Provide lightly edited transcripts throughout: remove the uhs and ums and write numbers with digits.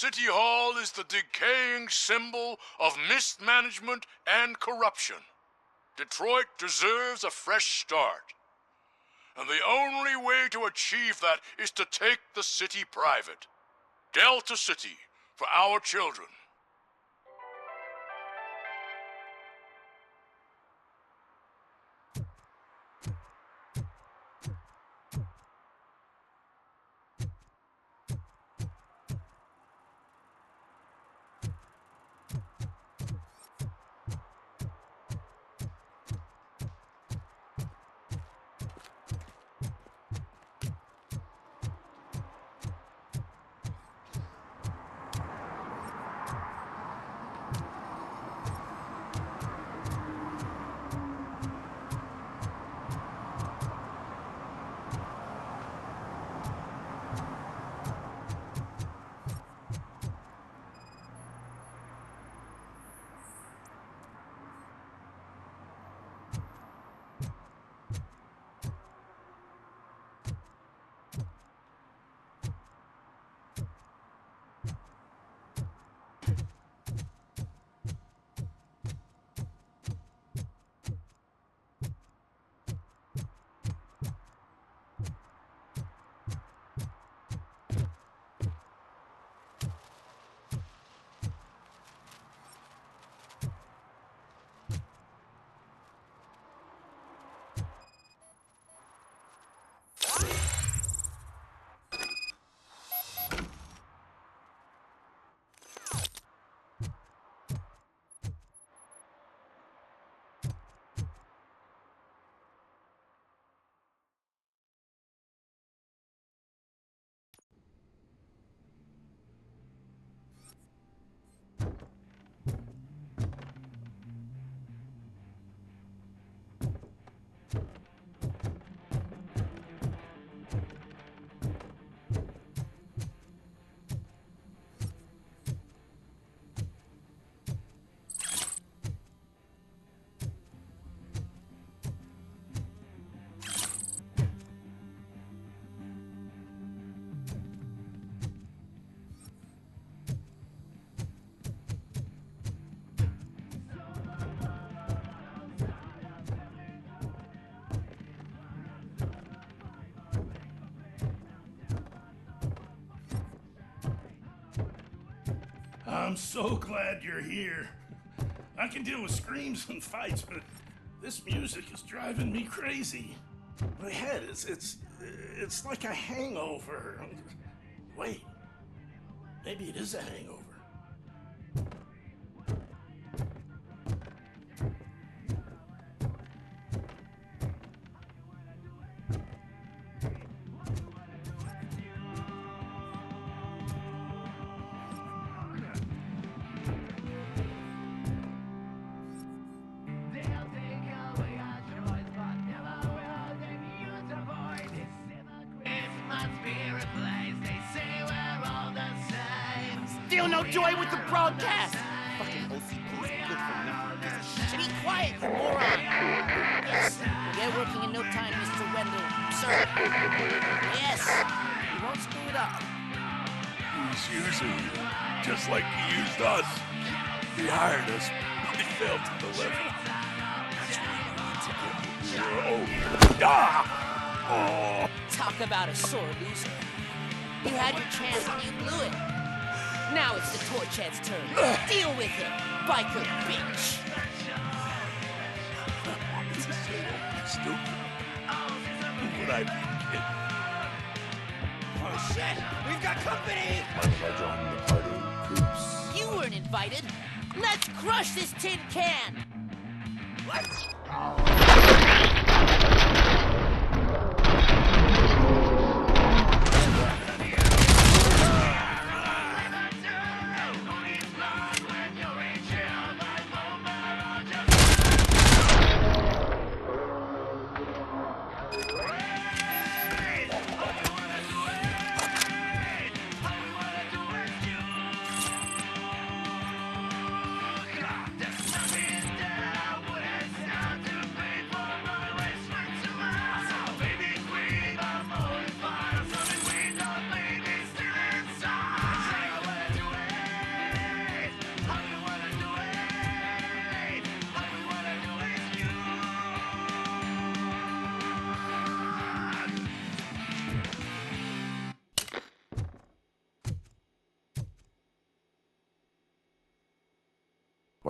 City Hall is the decaying symbol of mismanagement and corruption. Detroit deserves a fresh start. And the only way to achieve that is to take the city private. Delta City, for our children. I'm so glad you're here. I can deal with screams and fights, but this music is driving me crazy. My head it's like a hangover. Wait, maybe it is a hangover. Still no joy with the broadcast! Fucking OCP is good for nothing. Be quiet, you moron! Yes, get working in no time, Mr. Wendell. Sir. Yes, you won't screw it up. He's using you, just like he used us. He hired us, but he failed to deliver. That's why we need to get your Oh! Talk about a sore loser. You had your chance and you blew it. Now it's the Torchhead's turn. Deal with him, biker bitch. It's a stupid. What I kid. Oh shit, we've got company! I joined the party, Coops. You weren't invited. Let's crush this tin can! Let's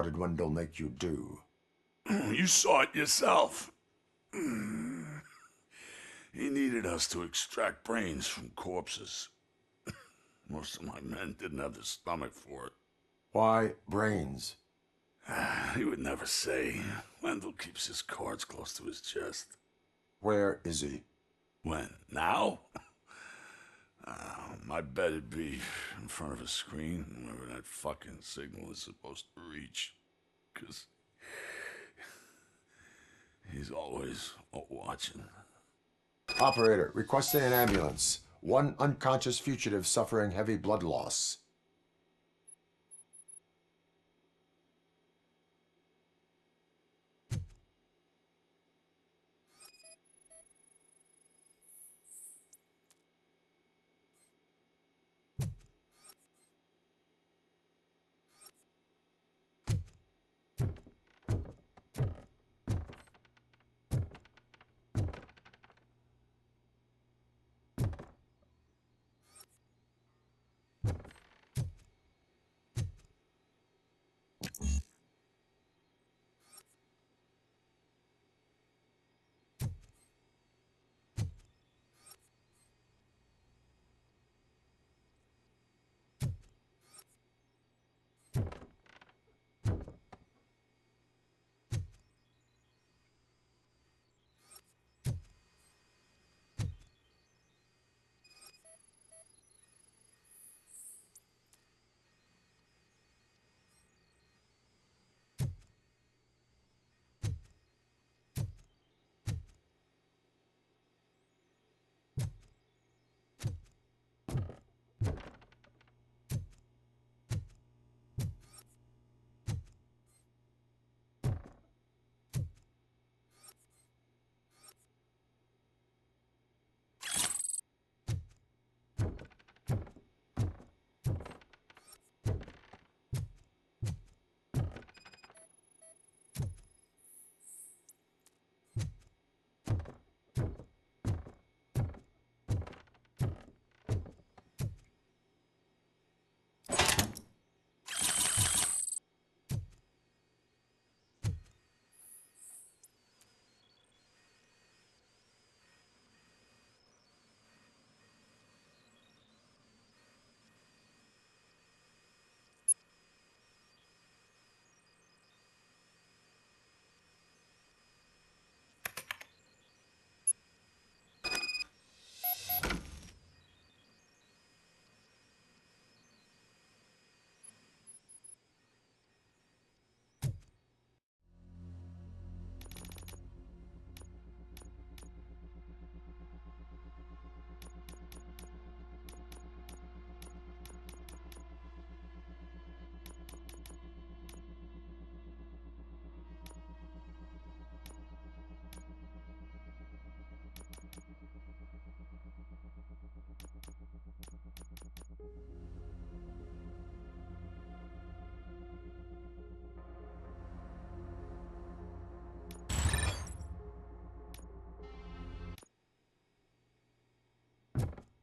What did Wendell make you do? You saw it yourself. He needed us to extract brains from corpses. Most of my men didn't have the stomach for it. Why brains? He would never say. Wendell keeps his cards close to his chest. Where is he? When? Now? I bet it'd be in front of a screen wherever that fucking signal is supposed to reach. 'Cause he's always watching. Operator, requesting an ambulance. One unconscious fugitive suffering heavy blood loss.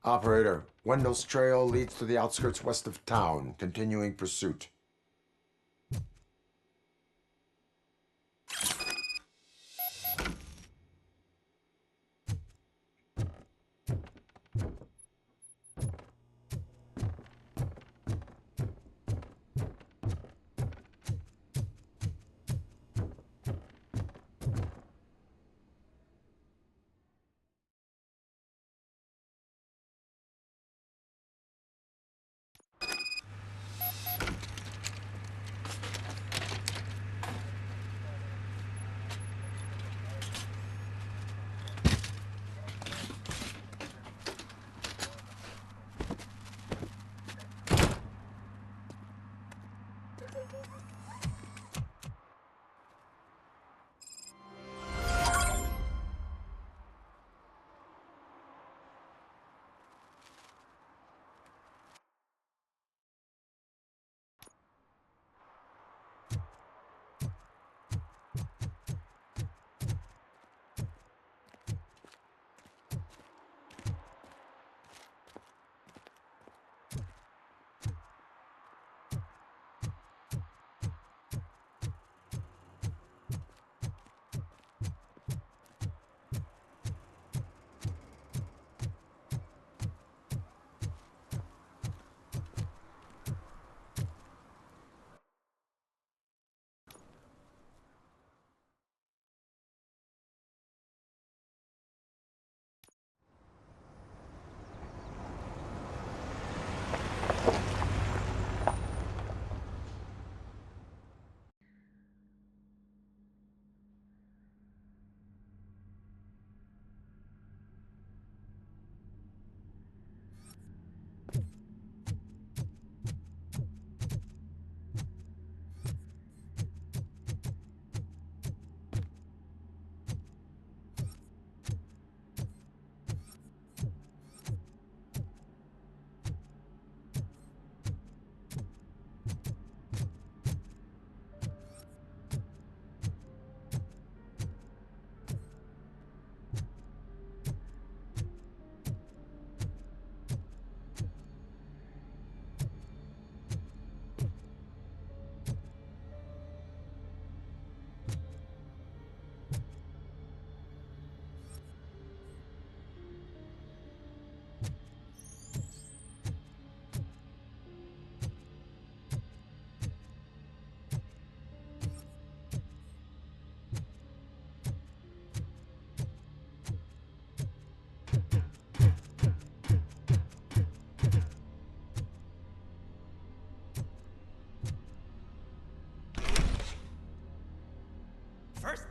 Operator, Wendell's trail leads to the outskirts west of town, continuing pursuit.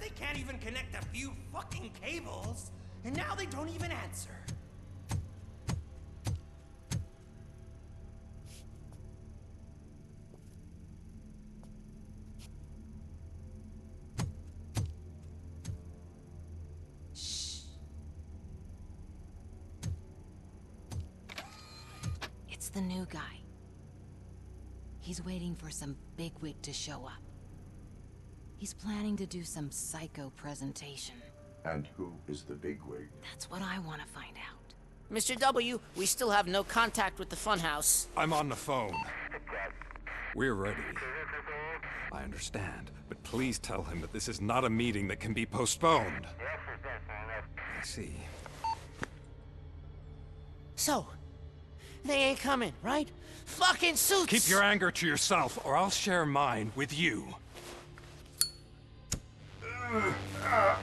they can't even connect a few fucking cables, and now they don't even answer. It's the new guy. He's waiting for some bigwig to show up. He's planning to do some psycho presentation. And who is the bigwig? That's what I want to find out. Mr. W, we still have no contact with the funhouse. I'm on the phone. We're ready. I understand, but please tell him that this is not a meeting that can be postponed. I see. So, they ain't coming, right? Fucking suits! Keep your anger to yourself, or I'll share mine with you.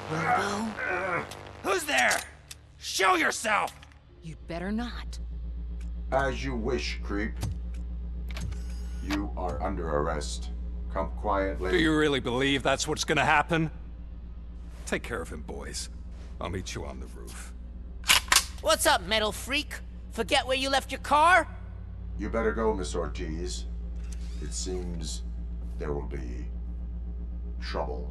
Robo? Who's there? Show yourself! You'd better not. As you wish, creep. You are under arrest. Come quietly. Do you really believe that's what's gonna happen? Take care of him, boys. I'll meet you on the roof. What's up, metal freak? Forget where you left your car? You better go, Miss Ortiz. It seems there will be trouble.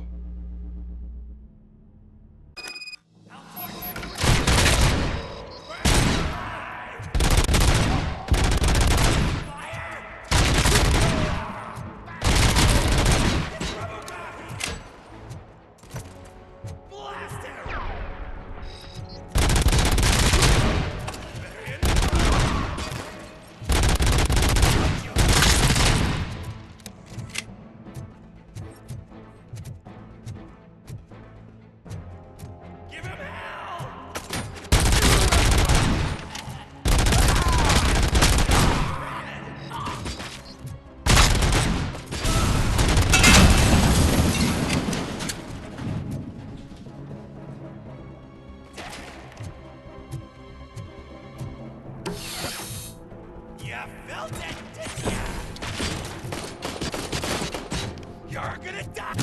You felt it, didn't ya? You're gonna die!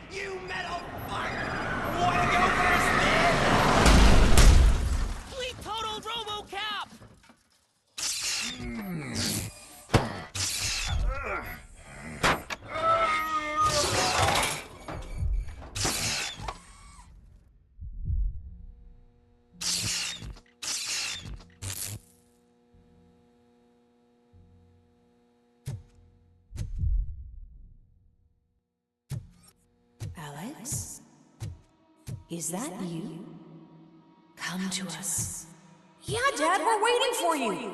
You metal fuck! Wanna go first, man? We totaled Robocop! Alex? Is that you? Come to us. Yeah, Dad, we're waiting for you!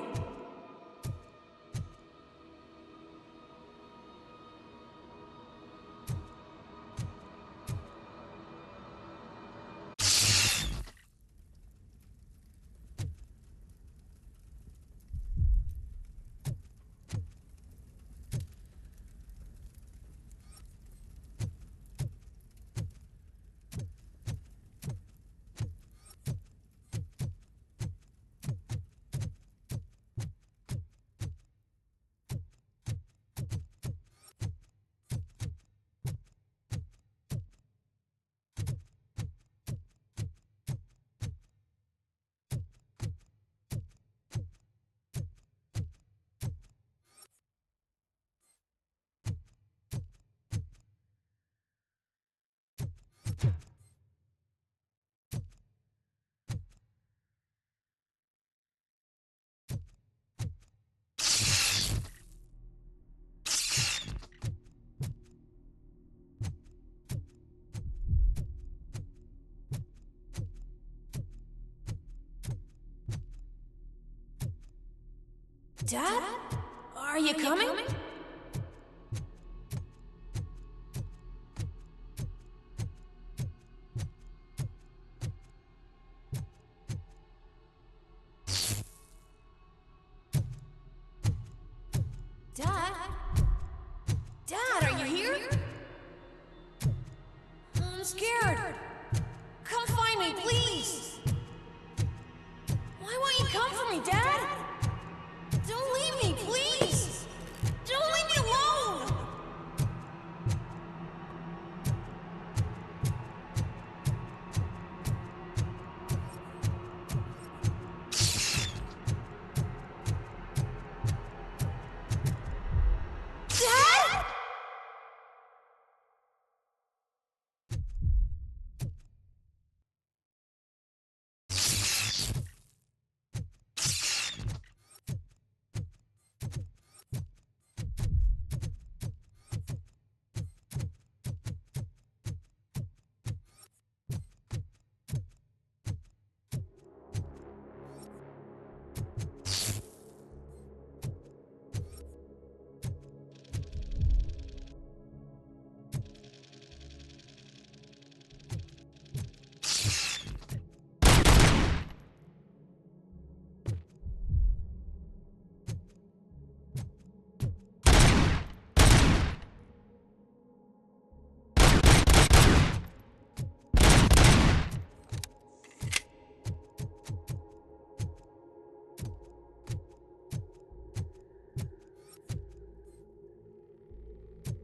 Dad? Are you coming? Dad? Dad, are you here? I'm scared. Come find me, please. Why won't you come for me, Dad? Don't leave me, please! Don't leave me alone! Dad?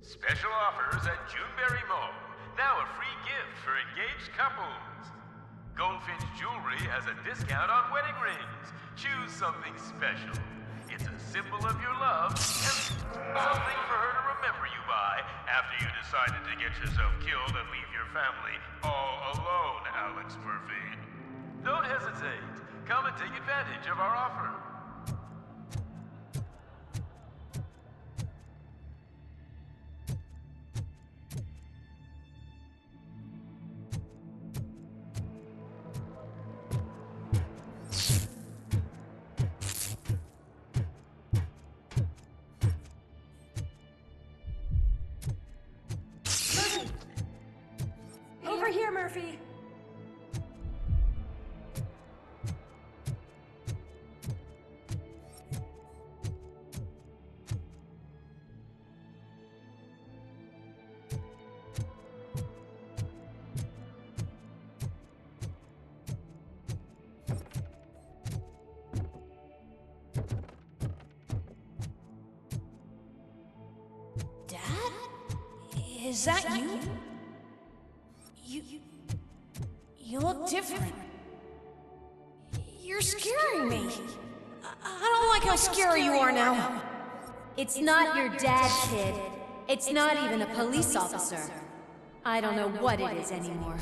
Special offers at Juneberry Mall. Now a free gift for engaged couples. Goldfinch Jewelry has a discount on wedding rings. Choose something special. It's a symbol of your love and something for her to remember you by after you decided to get yourself killed and leave your family all alone, Alex Murphy. Don't hesitate. Come and take advantage of our offer. Over here, Murphy. Dad? Is that you? You look different. You're scaring me. I don't like how scary you are now. It's not your dad, kid. It's not even a police officer. I don't know what it is anymore.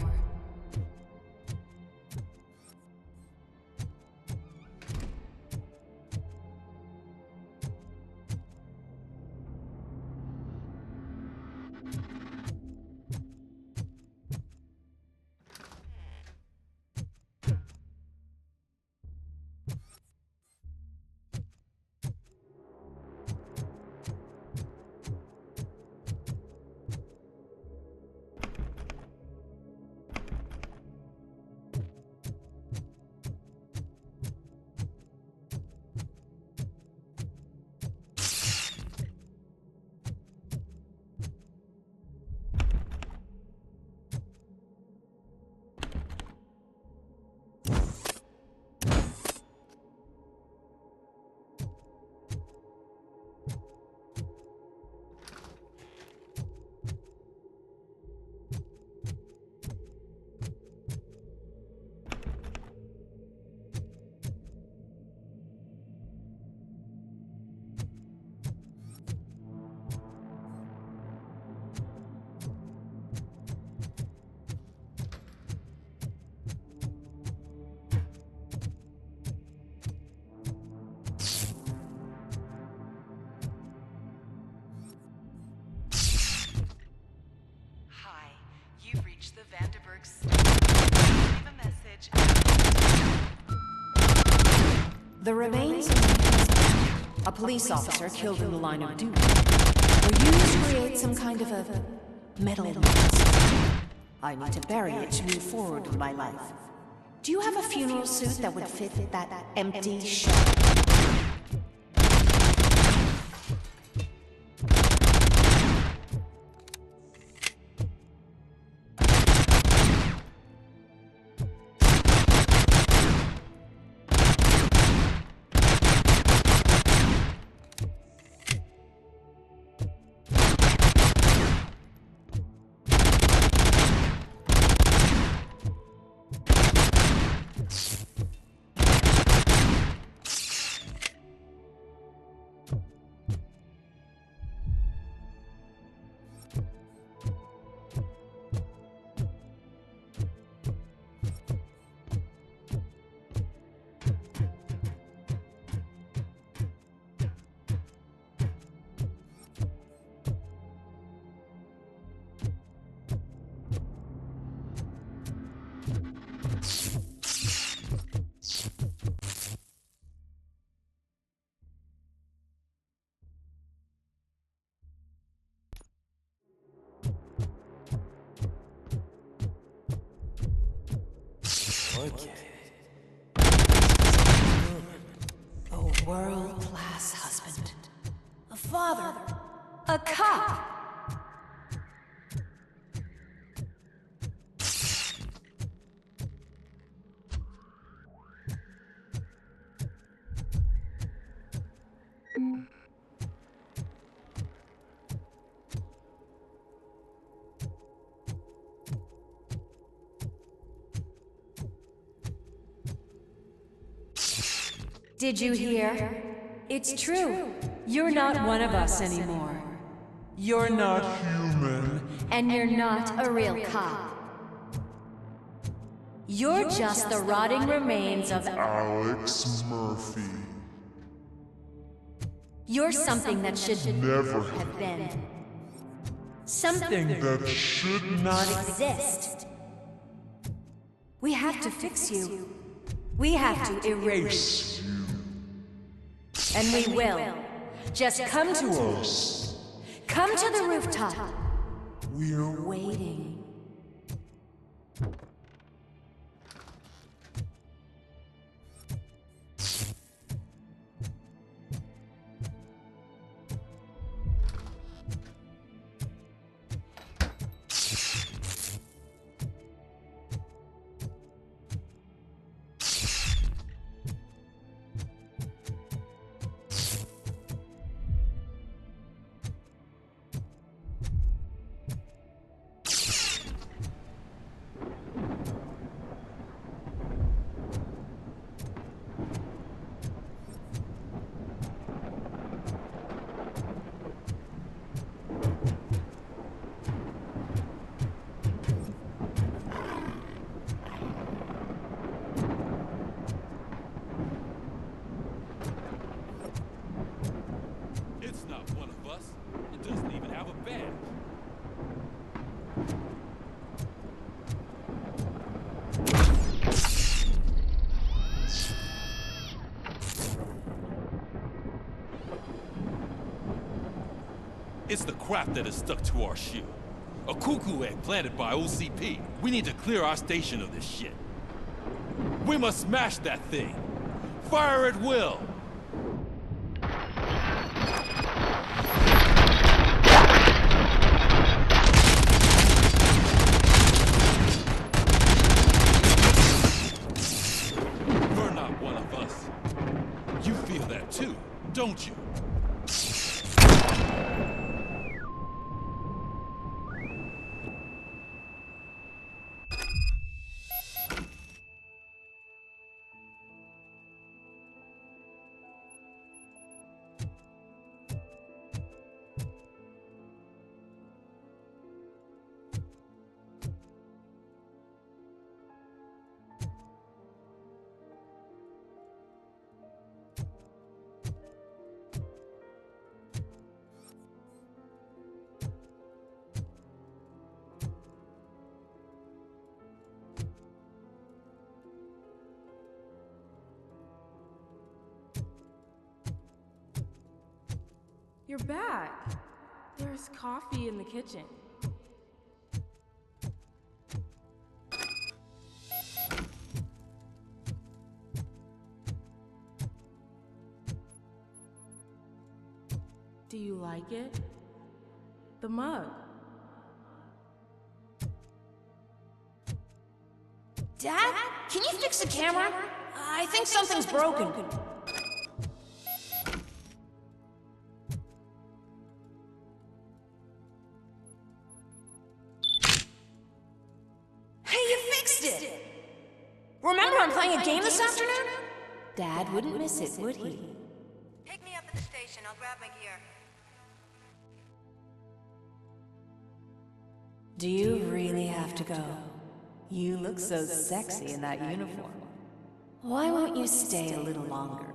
The remains of A police officer killed in the line of duty. Were you to create some kind of a metal monster? I need to bury it to move forward with my life. Do you have a funeral suit that would fit that empty shell? Okay. A world-class husband. A father. A cop. Did you hear? It's true. You're not one of us anymore. You're not human. And you're not a real cop. You're just the rotting remains of Alex Murphy. You're something that should Never have been. Something that should not exist. We have to fix you. We have to erase you. And we will. Just come to us. Come to the rooftop. We're waiting. It's the crap that is stuck to our shoe. A cuckoo egg planted by OCP. We need to clear our station of this shit. We must smash that thing. Fire at will. You're not one of us. You feel that too, don't you? You're back. There's coffee in the kitchen. Do you like it? The mug. Dad? Can you fix the camera? I think something's broken. Hey, you fixed it! Remember I'm playing a game this afternoon? Dad wouldn't miss it, would he? Pick me up at the station. I'll grab my gear. Do you really have to go? You look so sexy in that uniform. Why won't you stay a little longer?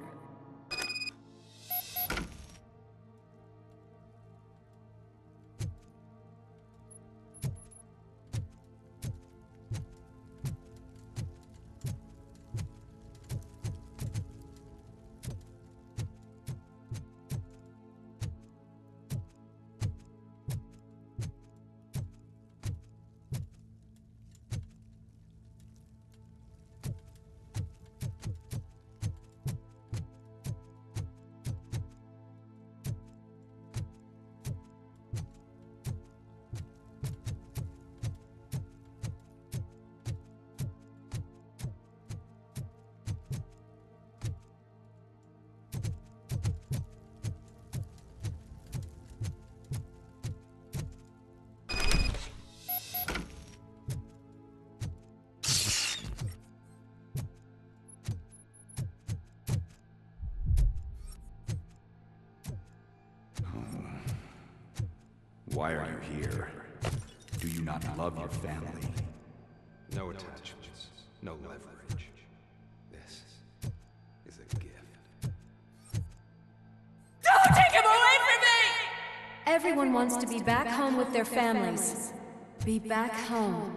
Why are you here? Do you not love your family? No attachments, no leverage. This is a gift. Don't take him away from me! Everyone wants to be back home with their families. Be back home.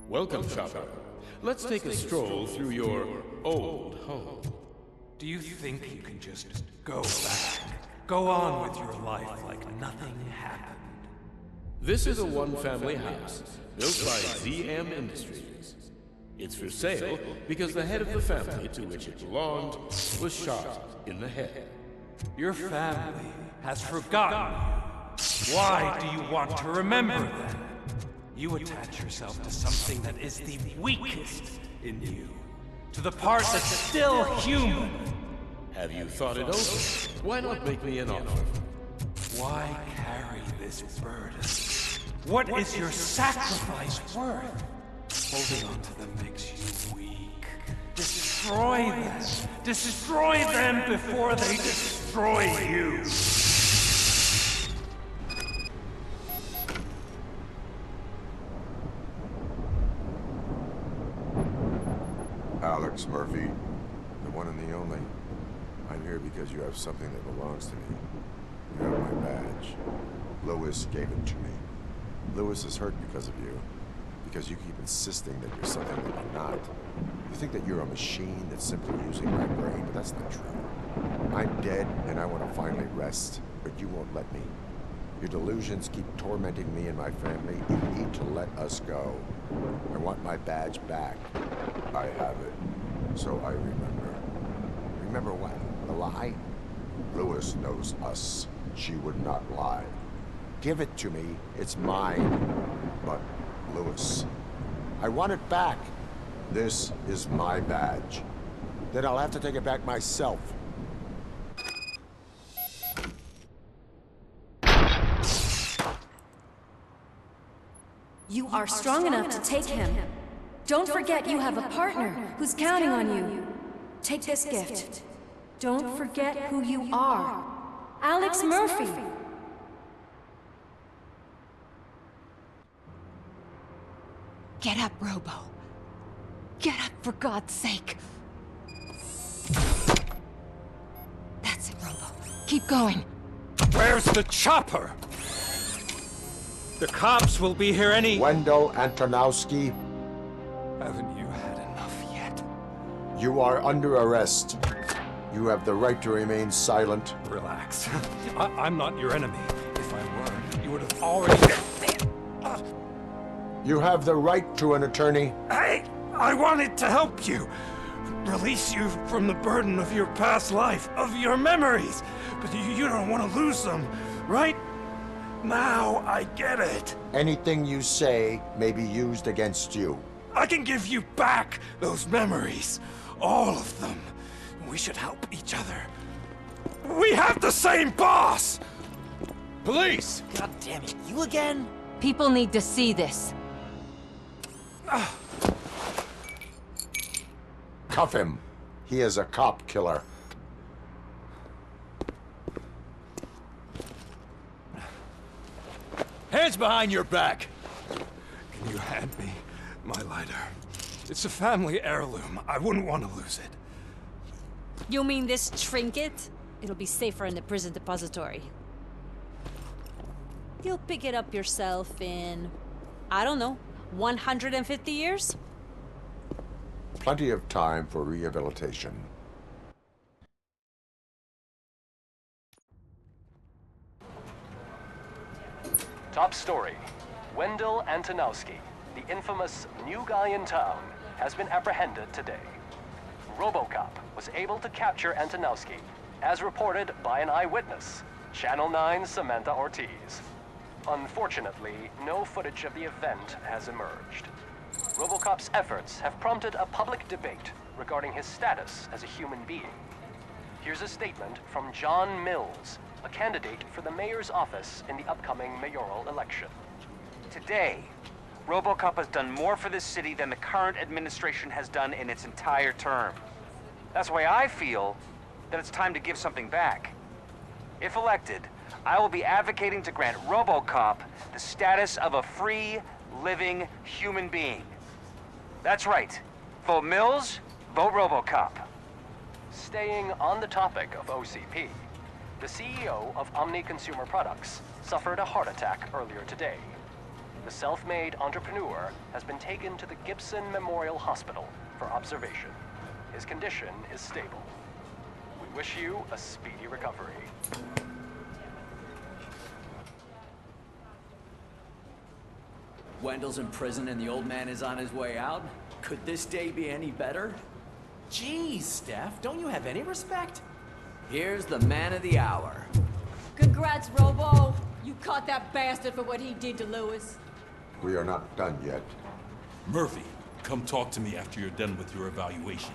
Welcome, shopper. Let's take a stroll through your old home. Do you think you can just go back? Go on with your life like nothing happened? This is a one-family house built by ZM Industries. It's for sale because the head of the family to which it belonged was shot in the head. Your family has forgotten you. Why do you want to remember them? You attach yourself to something that is the weakest in you. To the part that's still human. Have you thought it over? Why not make me an offer? Why carry this burden? What is your sacrifice worth? Holding on to them makes you weak. Destroy them. Destroy them before they destroy you. Alex Murphy, the one and the only. I'm here because you have something that belongs to me. You have my badge. Lewis gave it to me. Lewis is hurt because of you. Because you keep insisting that you're something that you're not. You think that you're a machine that's simply using my brain, but that's not true. I'm dead, and I want to finally rest, but you won't let me. Your delusions keep tormenting me and my family. You need to let us go. I want my badge back. I have it. So I remember. Remember what? The lie? Lewis knows us. She would not lie. Give it to me. It's mine. But, Lewis, I want it back. This is my badge. Then I'll have to take it back myself. You are strong enough to take him. Don't forget you have a partner who's counting on you. Take this gift. Don't forget who you are. Alex Murphy. Get up, Robo. Get up, for God's sake. That's it, Robo. Keep going. Where's the chopper? The cops will be here any... Wendell Antonowski, Haven't you had enough yet? you are under arrest. You have the right to remain silent. Relax. I'm not your enemy. If I were, you would have already... You have the right to an attorney. I wanted to help you. Release you from the burden of your past life, of your memories. But you don't want to lose them, right? Now I get it. Anything you say may be used against you. I can give you back those memories. All of them. We should help each other. We have the same boss! Police! God damn it, you again? People need to see this. Cuff him. He is a cop killer. Hands behind your back! Can you hand me my lighter? It's a family heirloom. I wouldn't want to lose it. You mean this trinket? It'll be safer in the prison depository. You'll pick it up yourself in, I don't know, 150 years? Plenty of time for rehabilitation. Top story. Wendell Antonowski, the infamous new guy in town, has been apprehended today. Robocop was able to capture Antonowski, as reported by an eyewitness, Channel 9's Samantha Ortiz. Unfortunately, no footage of the event has emerged. Robocop's efforts have prompted a public debate regarding his status as a human being. Here's a statement from John Mills, a candidate for the mayor's office in the upcoming mayoral election. Today, Robocop has done more for this city than the current administration has done in its entire term. That's why I feel that it's time to give something back. If elected, I will be advocating to grant Robocop the status of a free, living human being. That's right. Vote Mills, vote Robocop. Staying on the topic of OCP, the CEO of Omni Consumer Products suffered a heart attack earlier today. The self-made entrepreneur has been taken to the Gibson Memorial Hospital for observation. His condition is stable. We wish you a speedy recovery. Wendell's in prison and the old man is on his way out? Could this day be any better? Jeez, Steph, don't you have any respect? Here's the man of the hour. Congrats, Robo. You caught that bastard for what he did to Lewis. We are not done yet. Murphy, come talk to me after you're done with your evaluation.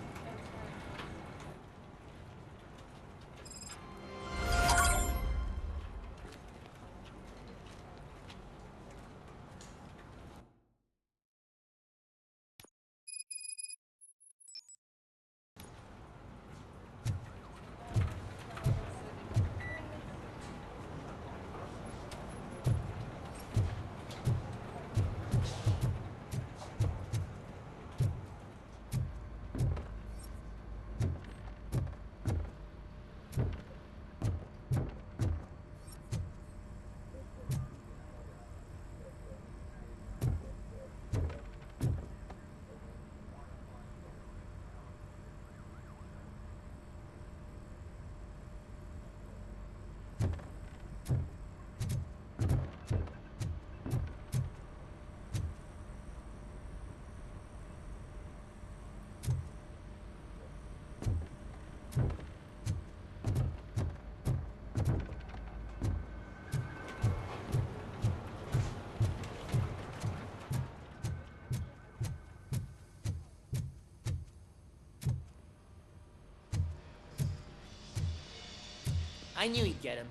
I knew he'd get him.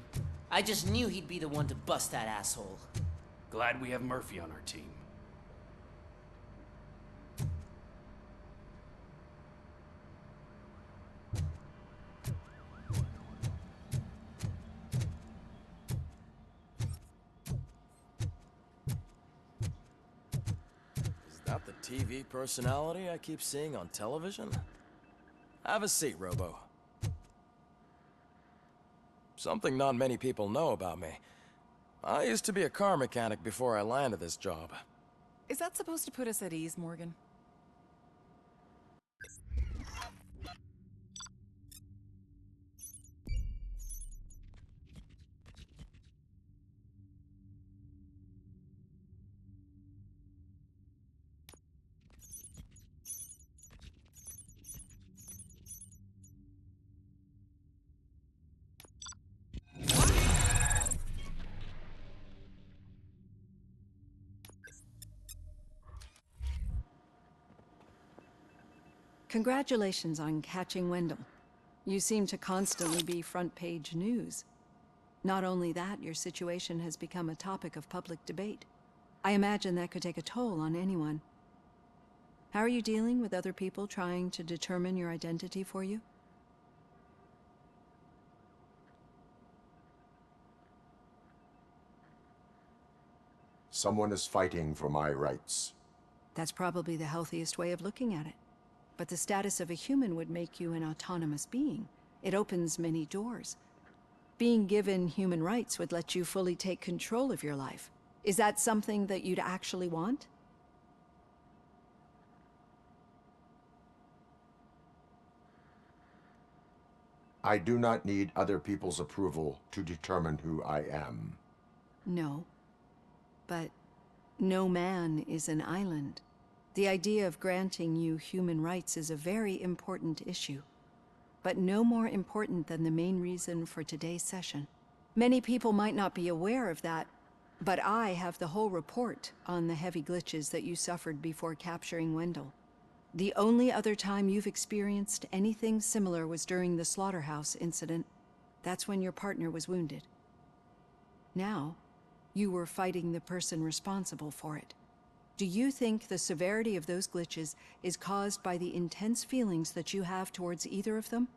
I just knew he'd be the one to bust that asshole. Glad we have Murphy on our team. TV personality I keep seeing on television? Have a seat, Robo. Something not many people know about me. I used to be a car mechanic before I landed this job. Is that supposed to put us at ease, Morgan? Congratulations on catching Wendell. You seem to constantly be front-page news. Not only that, your situation has become a topic of public debate. I imagine that could take a toll on anyone. How are you dealing with other people trying to determine your identity for you? Someone is fighting for my rights. That's probably the healthiest way of looking at it. But the status of a human would make you an autonomous being. It opens many doors. Being given human rights would let you fully take control of your life. Is that something that you'd actually want? I do not need other people's approval to determine who I am. No. But no man is an island. The idea of granting you human rights is a very important issue, but no more important than the main reason for today's session. Many people might not be aware of that, but I have the whole report on the heavy glitches that you suffered before capturing Wendell. The only other time you've experienced anything similar was during the slaughterhouse incident. That's when your partner was wounded. Now, you were fighting the person responsible for it. Do you think the severity of those glitches is caused by the intense feelings that you have towards either of them?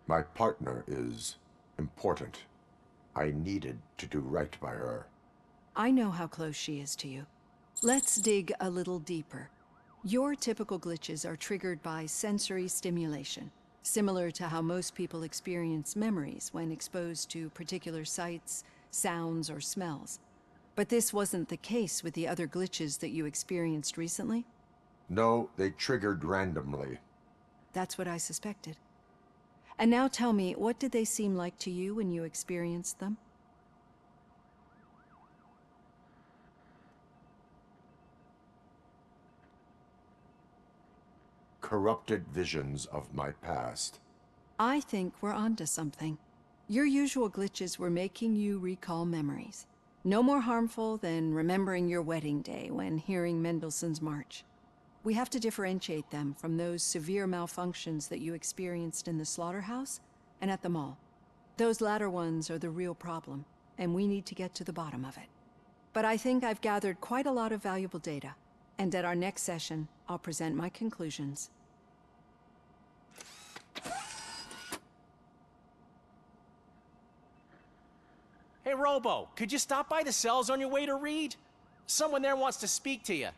My partner is important. I needed to do right by her. I know how close she is to you. Let's dig a little deeper. Your typical glitches are triggered by sensory stimulation, similar to how most people experience memories when exposed to particular sights, sounds, or smells. But this wasn't the case with the other glitches that you experienced recently? No, they triggered randomly. That's what I suspected. And now tell me, what did they seem like to you when you experienced them? Corrupted visions of my past. I think we're onto something. Your usual glitches were making you recall memories. No more harmful than remembering your wedding day when hearing Mendelssohn's March. We have to differentiate them from those severe malfunctions that you experienced in the slaughterhouse and at the mall. Those latter ones are the real problem, and we need to get to the bottom of it. But I think I've gathered quite a lot of valuable data, and at our next session, I'll present my conclusions. Hey, Robo, could you stop by the cells on your way to read? Someone there wants to speak to you.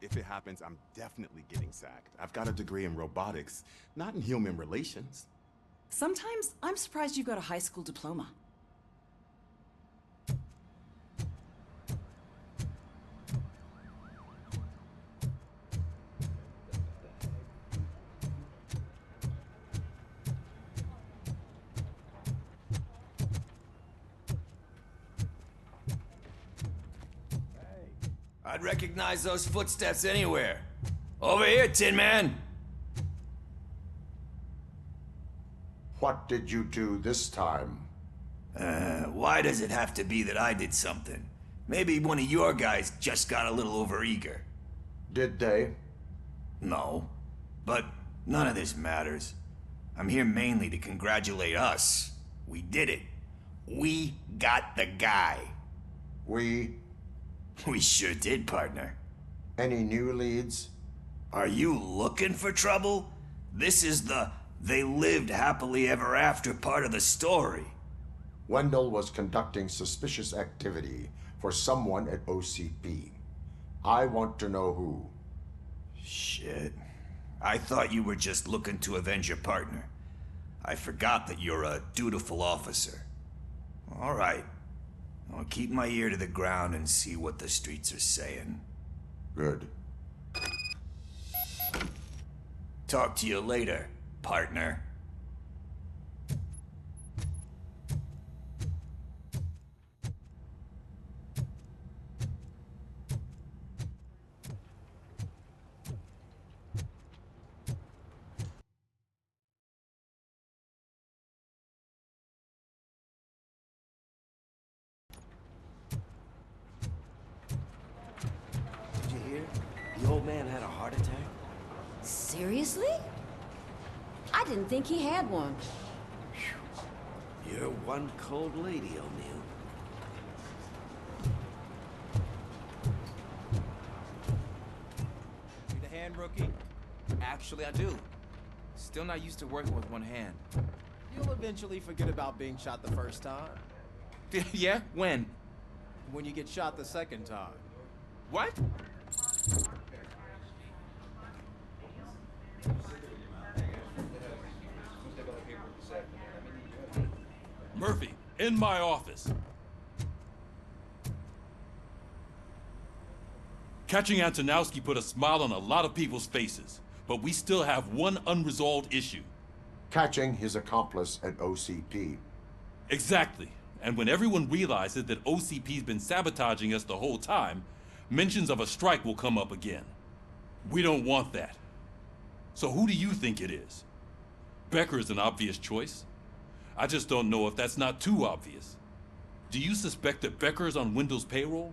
If it happens, I'm definitely getting sacked. I've got a degree in robotics, not in human relations. Sometimes I'm surprised you've got a high school diploma. I'd recognize those footsteps anywhere. Over here, Tin Man! What did you do this time? Why does it have to be that I did something? Maybe one of your guys just got a little overeager. Did they? No. But none of this matters. I'm here mainly to congratulate us. We did it. We got the guy. We sure did, partner. Any new leads? Are you looking for trouble? This is the they lived happily ever after part of the story. Wendell was conducting suspicious activity for someone at OCP. I want to know who. Shit. I thought you were just looking to avenge your partner. I forgot that you're a dutiful officer. All right. I'll keep my ear to the ground and see what the streets are saying. Good. Talk to you later, partner. Did you hear? The old man had a heart attack. Seriously? I didn't think he had one. You're one cold lady, O'Neill. Need a hand, rookie? Actually, I do. Still not used to working with one hand. You'll eventually forget about being shot the first time. Yeah? When? When you get shot the second time. What? Murphy, in my office. Catching Antonowski put a smile on a lot of people's faces, but we still have one unresolved issue. Catching his accomplice at OCP. Exactly. And when everyone realizes that OCP's been sabotaging us the whole time, mentions of a strike will come up again. We don't want that. So who do you think it is? Becker is an obvious choice. I just don't know if that's not too obvious. Do you suspect that Becker is on Wendell's payroll?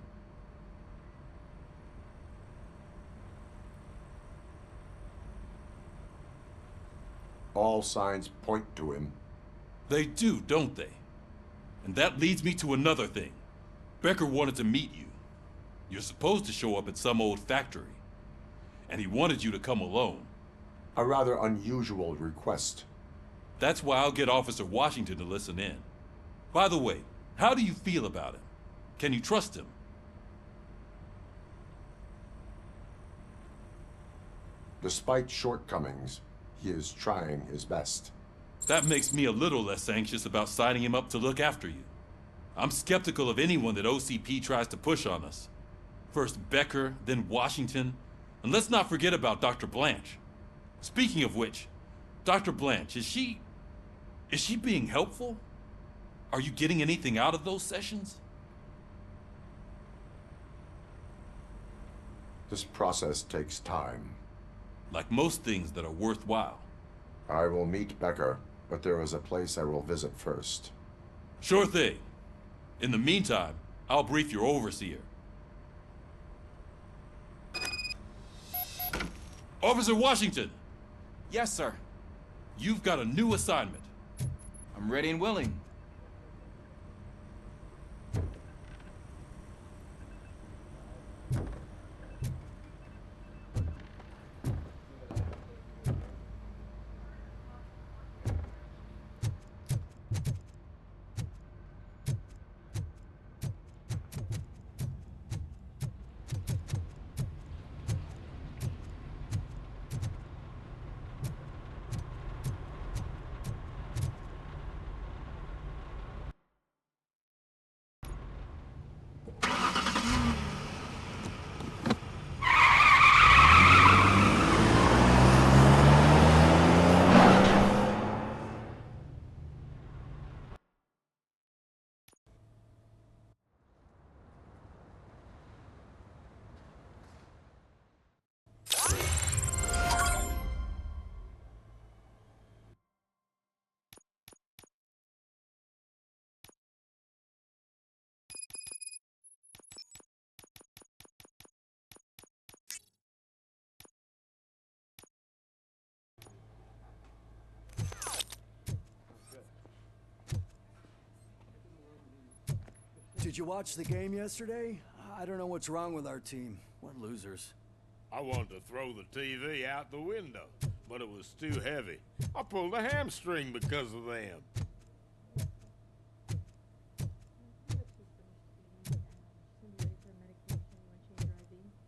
All signs point to him. They do, don't they? And that leads me to another thing. Becker wanted to meet you. You're supposed to show up at some old factory. And he wanted you to come alone. A rather unusual request. That's why I'll get Officer Washington to listen in. By the way, how do you feel about him? Can you trust him? Despite shortcomings, he is trying his best. That makes me a little less anxious about signing him up to look after you. I'm skeptical of anyone that OCP tries to push on us. First Becker, then Washington, and let's not forget about Dr. Blanche. Speaking of which, Dr. Blanche, is she being helpful? Are you getting anything out of those sessions? This process takes time. Like most things that are worthwhile. I will meet Becker, but there is a place I will visit first. Sure thing. In the meantime, I'll brief your overseer. Officer Washington! Yes, sir. You've got a new assignment. I'm ready and willing. Did you watch the game yesterday? I don't know what's wrong with our team. We're losers. I wanted to throw the TV out the window, but it was too heavy. I pulled a hamstring because of them.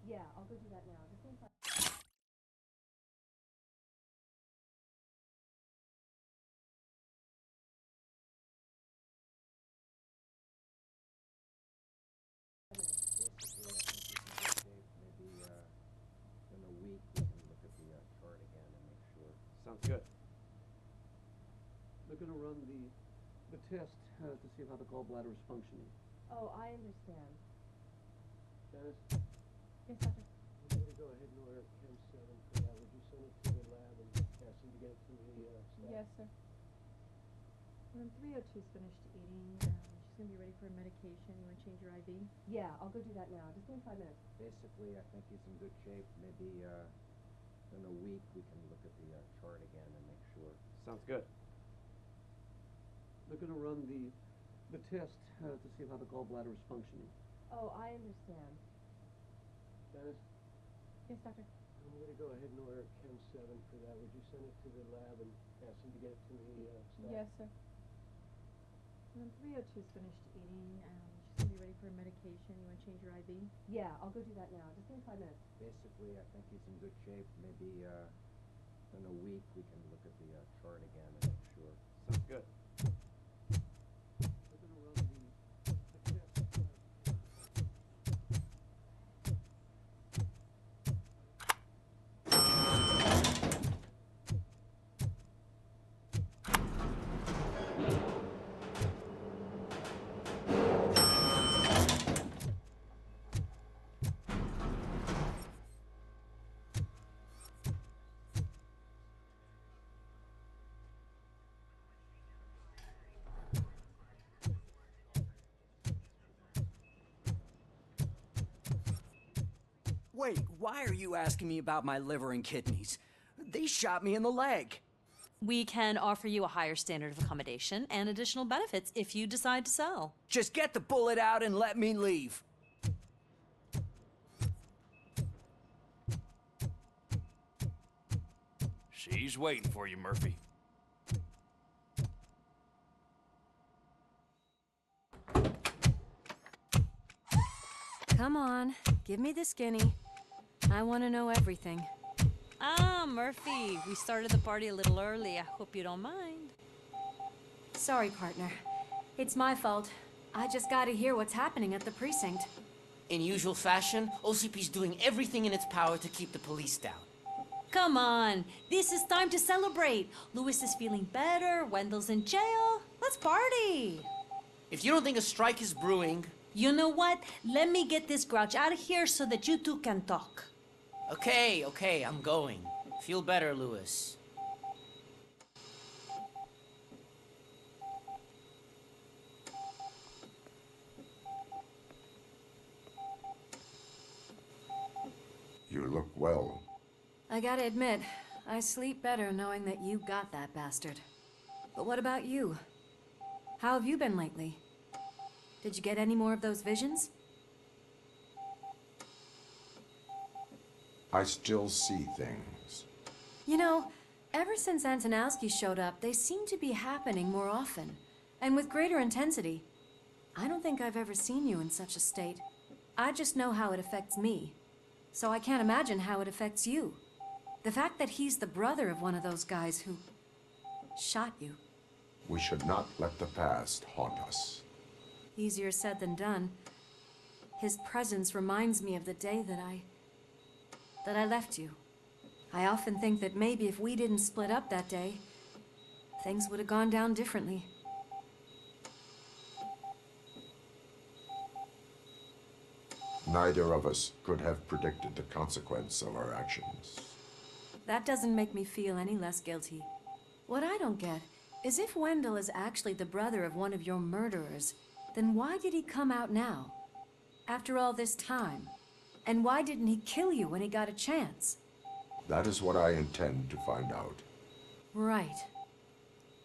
Yeah, I'll go do that now. Just give me 5 In a week, we can look at the chart again and make sure. Sounds good. They're gonna run the test to see how the gallbladder is functioning. Oh, I understand. Janice? Yes, doctor. I'm going to go ahead and order Chem 7 for that. Would you send it to the lab and ask them to get it to the staff? Yes, sir. When 302's finished eating, she's gonna be ready for medication. You wanna change your IV? Yeah, I'll go do that now. Just give me 5 minutes. Basically, I think he's in good shape. Maybe in a week, we can look at the chart again and make sure. Sounds good. They're going to run the test to see how the gallbladder is functioning. Oh, I understand. Janice? Yes, doctor. I'm going to go ahead and order Chem 7 for that. Would you send it to the lab and ask them to get it to the staff? Yes, sir. When 302's finished eating, she's gonna be ready for medication. You wanna change your IV? Yeah, I'll go do that now. Just give me 5 minutes. Basically, I think he's in good shape. Maybe in a week, we can look at the chart again and make sure. Sounds good. They're going to run the test. Wait, why are you asking me about my liver and kidneys? They shot me in the leg. We can offer you a higher standard of accommodation and additional benefits if you decide to sell. Just get the bullet out and let me leave. She's waiting for you, Murphy. Come on, give me the skinny. I want to know everything. Ah, Murphy, we started the party a little early. I hope you don't mind. Sorry, partner. It's my fault. I just gotta hear what's happening at the precinct. In usual fashion, OCP's doing everything in its power to keep the police down. Come on, this is time to celebrate. Lewis is feeling better, Wendell's in jail. Let's party. If you don't think a strike is brewing... You know what? Let me get this grouch out of here so that you two can talk. Okay, I'm going. Feel better, Lewis. You look well. I gotta admit, I sleep better knowing that you got that bastard. But what about you? How have you been lately? Did you get any more of those visions? I still see things. You know, ever since Antonowski showed up, they seem to be happening more often, and with greater intensity. I don't think I've ever seen you in such a state. I just know how it affects me, so I can't imagine how it affects you. The fact that he's the brother of one of those guys who shot you. We should not let the past haunt us. Easier said than done. His presence reminds me of the day that I left you. I often think that maybe if we didn't split up that day, things would have gone down differently. Neither of us could have predicted the consequence of our actions. That doesn't make me feel any less guilty. What I don't get is if Wendell is actually the brother of one of your murderers, then why did he come out now? After all this time? And why didn't he kill you when he got a chance? That is what I intend to find out. Right.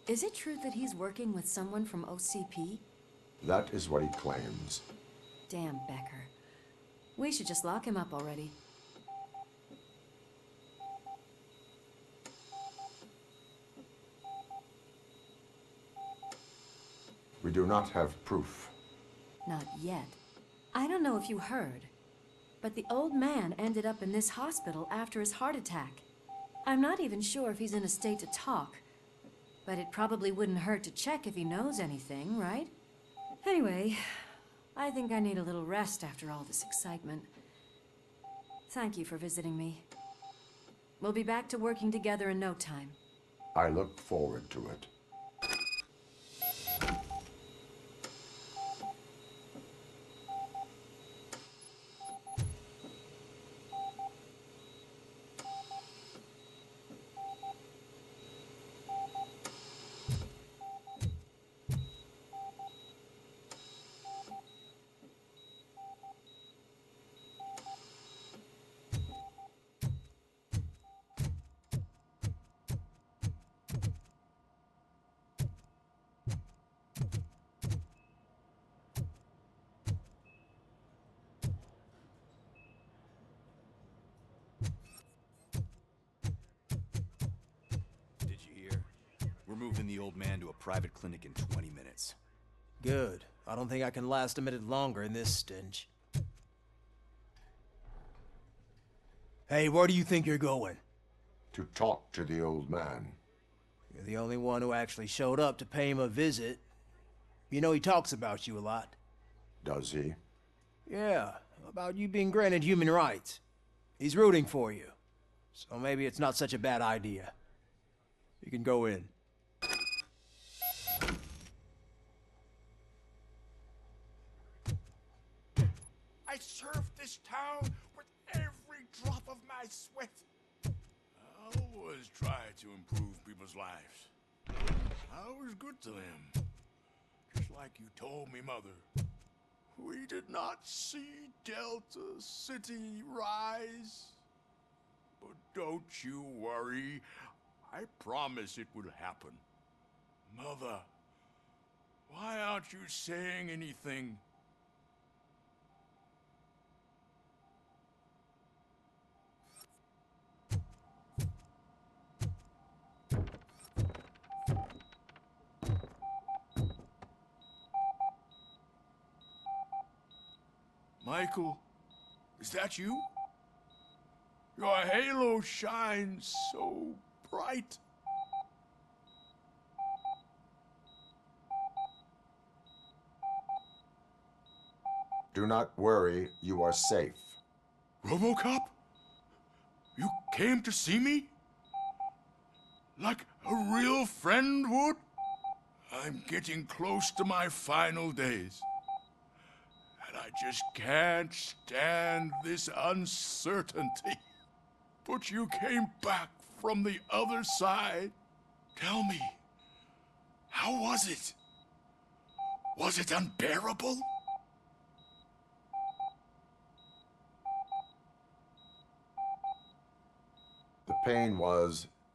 Is it true that he's working with someone from OCP? That is what he claims. Damn Becker. We should just lock him up already. We do not have proof. Not yet. I don't know if you heard, but the old man ended up in this hospital after his heart attack. I'm not even sure if he's in a state to talk, but it probably wouldn't hurt to check if he knows anything, right? Anyway, I think I need a little rest after all this excitement. Thank you for visiting me. We'll be back to working together in no time. I look forward to it. We're moving the old man to a private clinic in 20 minutes. Good. I don't think I can last a minute longer in this stench. Hey, where do you think you're going? To talk to the old man. You're the only one who actually showed up to pay him a visit. You know he talks about you a lot. Does he? Yeah, about you being granted human rights. He's rooting for you. So maybe it's not such a bad idea. You can go in. I served this town with every drop of my sweat. I always try to improve people's lives. I was good to them. Just like you told me, Mother. We did not see Delta City rise. But don't you worry. I promise it will happen. Mother, why aren't you saying anything? Michael, is that you? Your halo shines so bright. Do not worry, you are safe. Robocop? You came to see me? Like a real friend would? I'm getting close to my final days. And I just can't stand this uncertainty. But you came back from the other side. Tell me, how was it? Was it unbearable? The pain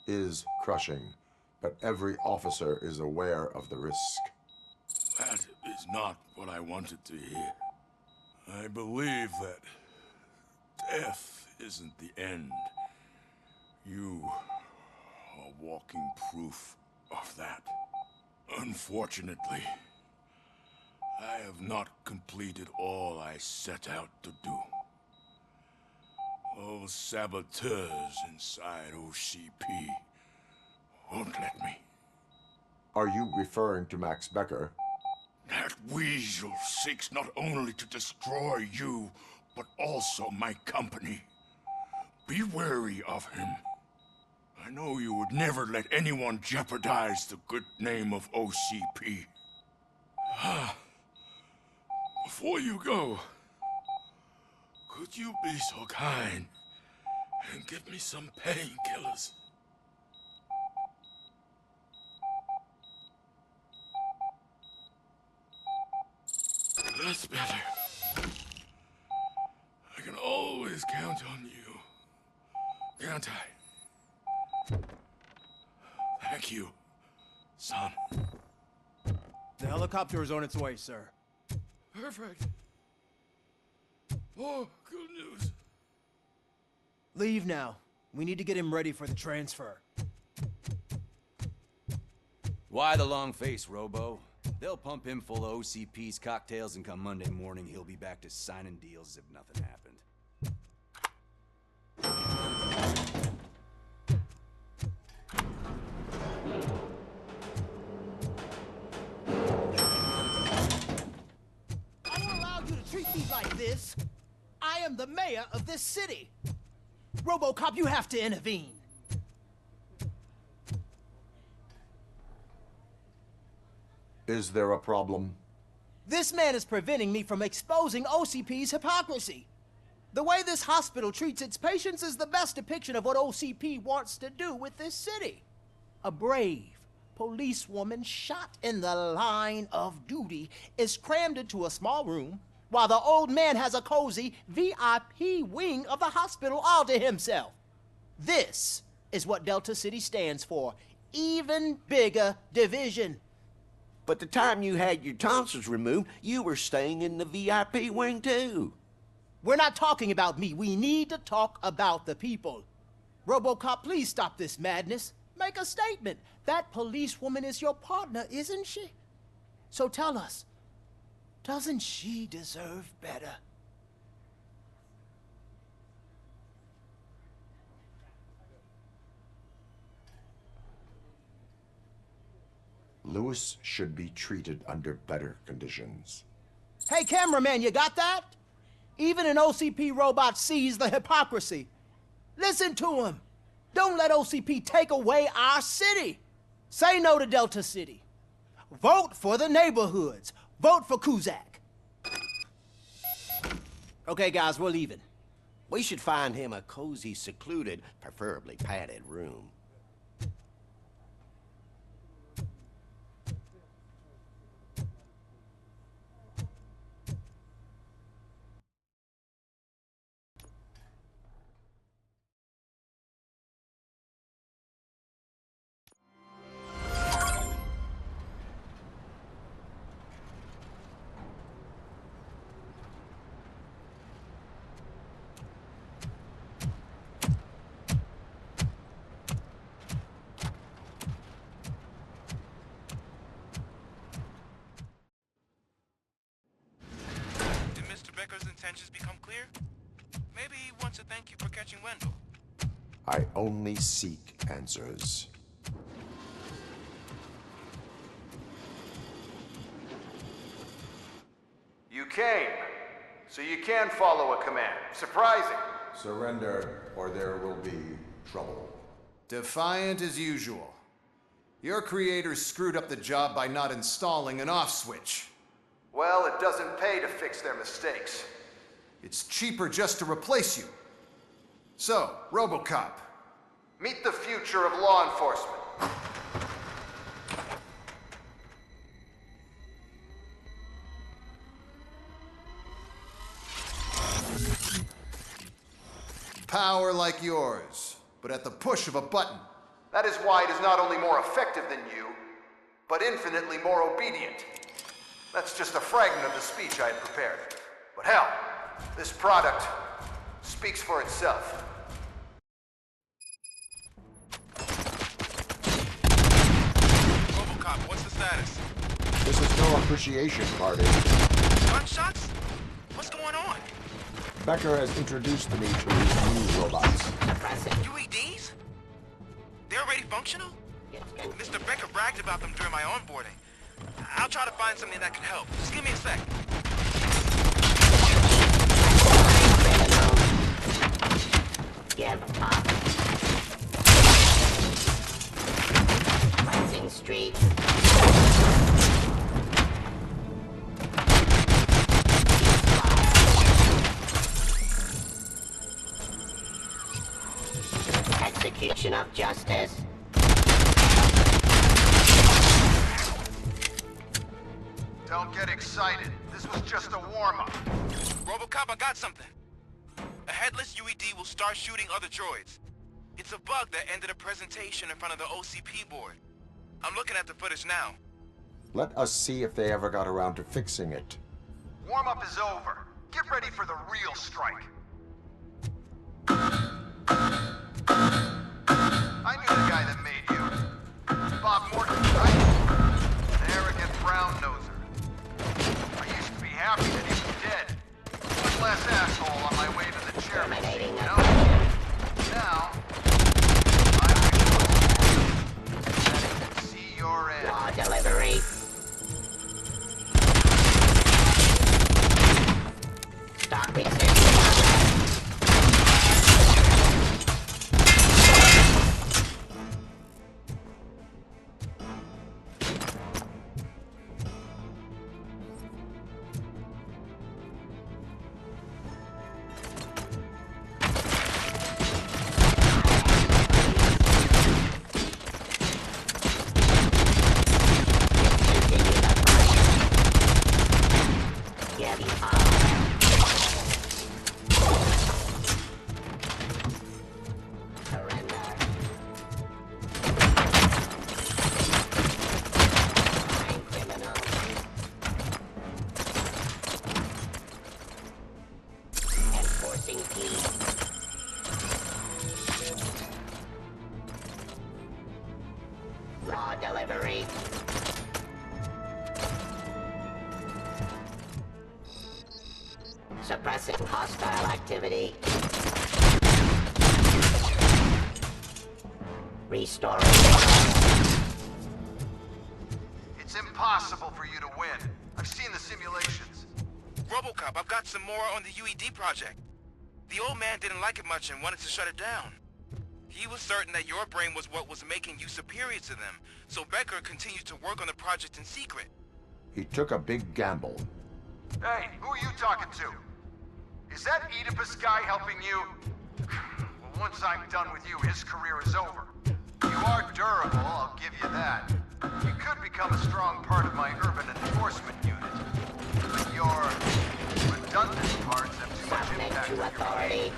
is crushing, but every officer is aware of the risk. That is not what I wanted to hear. I believe that death isn't the end. You are walking proof of that. Unfortunately, I have not completed all I set out to do. Those saboteurs inside OCP won't let me. Are you referring to Max Becker? That weasel seeks not only to destroy you, but also my company. Be wary of him. I know you would never let anyone jeopardize the good name of OCP. Before you go, could you be so kind and give me some painkillers? That's better. I can always count on you, can't I? Thank you, son. The helicopter is on its way, sir. Perfect. Oh, good news. Leave now. We need to get him ready for the transfer. Why the long face, Robo? They'll pump him full of OCP's cocktails, and come Monday morning, he'll be back to signing deals as if nothing happened. I don't allow you to treat me like this. I am the mayor of this city. Robocop, you have to intervene. Is there a problem? This man is preventing me from exposing OCP's hypocrisy. The way this hospital treats its patients is the best depiction of what OCP wants to do with this city. A brave policewoman shot in the line of duty is crammed into a small room while the old man has a cozy VIP wing of the hospital all to himself. This is what Delta City stands for. Even bigger division. But the time you had your tonsils removed, you were staying in the VIP wing too. We're not talking about me. We need to talk about the people. Robocop, please stop this madness. Make a statement. That policewoman is your partner, isn't she? So tell us, doesn't she deserve better? Lewis should be treated under better conditions. Hey, cameraman, you got that? Even an OCP robot sees the hypocrisy. Listen to him. Don't let OCP take away our city. Say no to Delta City. Vote for the neighborhoods. Vote for Kuzak. Okay, guys, we're leaving. We should find him a cozy, secluded, preferably padded room. Intentions become clear? Maybe he wants to thank you for catching Wendell. I only seek answers. You came, so you can follow a command. Surprising. Surrender, or there will be trouble. Defiant as usual. Your creators screwed up the job by not installing an off switch. Well, it doesn't pay to fix their mistakes. It's cheaper just to replace you. So, Robocop, meet the future of law enforcement. Power like yours, but at the push of a button. That is why it is not only more effective than you, but infinitely more obedient. That's just a fragment of the speech I had prepared. But hell, this product speaks for itself. Robocop, what's the status? This is no appreciation party. Gunshots? What's going on? Becker has introduced me to his new robots. UEDs? They're already functional? Mr. Becker bragged about them during my onboarding. I'll try to find something that can help. Just give me a sec. Give up. Rising streets. Execution of justice. Don't get excited. This was just a warm-up. Robocop, I got something. A headless UED will start shooting other droids. It's a bug that ended a presentation in front of the OCP board. I'm looking at the footage now. Let us see if they ever got around to fixing it. Warm-up is over. Get ready for the real strike. I knew the guy that made you. Bob Morton, right? An arrogant brown-noser. I used to be happy that he was dead. One less asshole on my way to the chairman seat, you know? Now, I can see your end. Law delivery. Stop resisting. Law delivery. Suppressing hostile activity. Restoring. It's impossible for you to win. I've seen the simulations. Robocop, I've got some more on the UED project. The old man didn't like it much and wanted to shut it down. He was certain that your brain was what was making you superior to them, so Becker continued to work on the project in secret. He took a big gamble. Hey, who are you talking to? Is that Oedipus guy helping you? Well, once I'm done with you, his career is over. You are durable, I'll give you that. You could become a strong part of my urban enforcement unit. But your redundant parts have too much impact on your authority.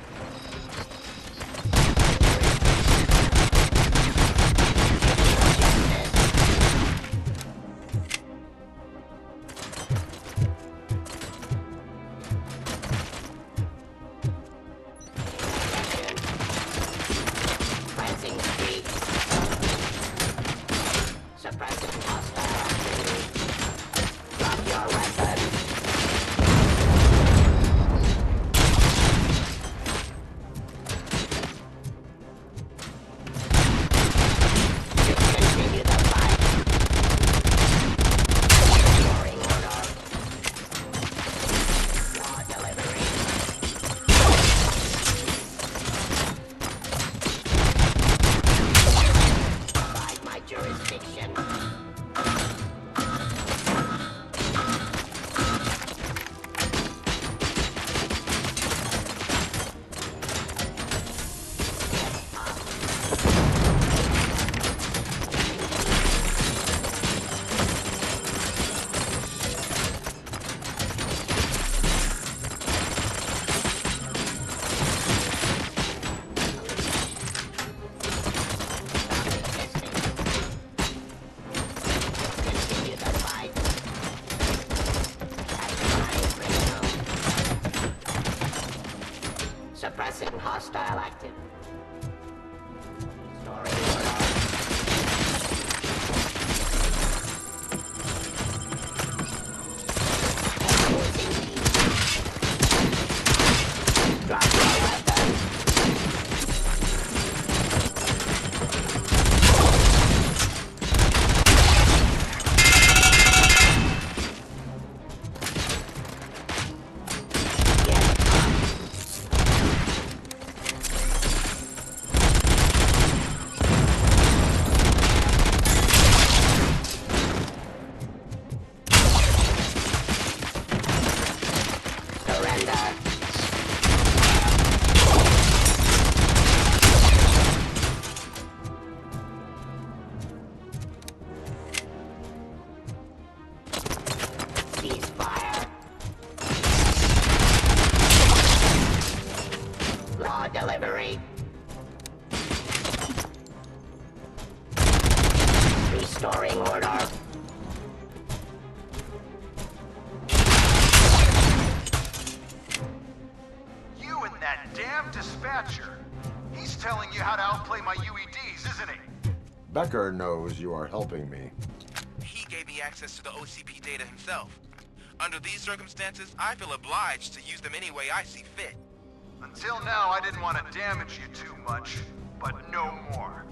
Suppressing hostile activity. Drop your weapon. Delivery. Restoring order. telling you how to outplay my UEDs, isn't he? Becker knows you are helping me. He gave me access to the OCP data himself. Under these circumstances, I feel obliged to use them any way I see fit. Until now, I didn't want to damage you too much, but no more.